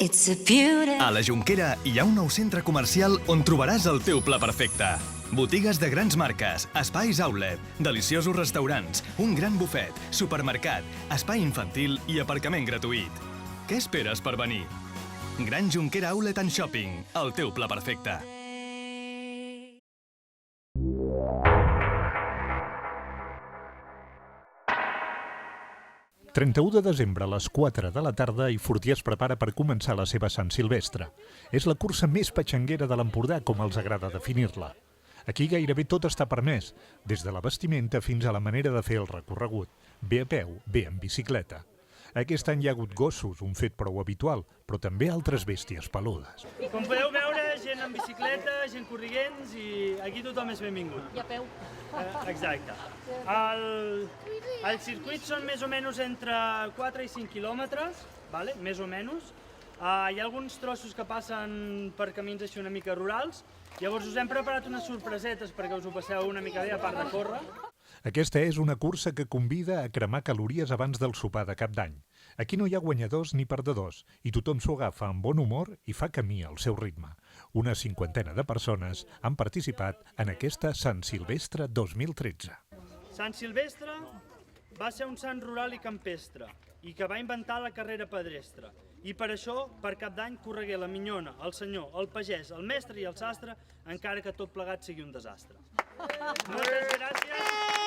A la Jonquera hi ha un nou centre comercial on trobaràs el teu pla perfecte. Botigues de grans marques, espais outlet, deliciosos restaurants, un gran bufet, supermercat, espai infantil i aparcament gratuït. Què esperes per venir? Gran Jonquera Outlet and Shopping, el teu pla perfecte. El 31 de desembre a les 4 de la tarda i Fortià es prepara per començar la seva Sant Silvestre. És la cursa més patxanguera de l'Empordà, com els agrada definir-la. Aquí gairebé tot està permès, des de la vestimenta fins a la manera de fer el recorregut, bé a peu, bé en bicicleta. Aquest any hi ha hagut gossos, un fet prou habitual, però també altres bèsties peludes. Com podeu veure, gent en bicicleta, gent corriguents i aquí tothom és benvingut. I a peu. Exacte. Els circuits són més o menys entre 4 i 5 quilòmetres, més o menys. Hi ha alguns trossos que passen per camins així una mica rurals. Llavors us hem preparat unes sorpresetes perquè us ho passeu una mica bé a part de córrer. Aquesta és una cursa que convida a cremar calories abans del sopar de Cap d'Any. Aquí no hi ha guanyadors ni perdedors i tothom s'ho agafa amb bon humor i fa camí al seu ritme. Una 50ena de persones han participat en aquesta Sant Silvestre 2013. Sant Silvestre va ser un sant rural i campestre i que va inventar la carrera pedestre. I per això, per Cap d'Any, corregué la minyona, el senyor, el pagès, el mestre i el sastre, encara que tot plegat sigui un desastre. Moltes gràcies.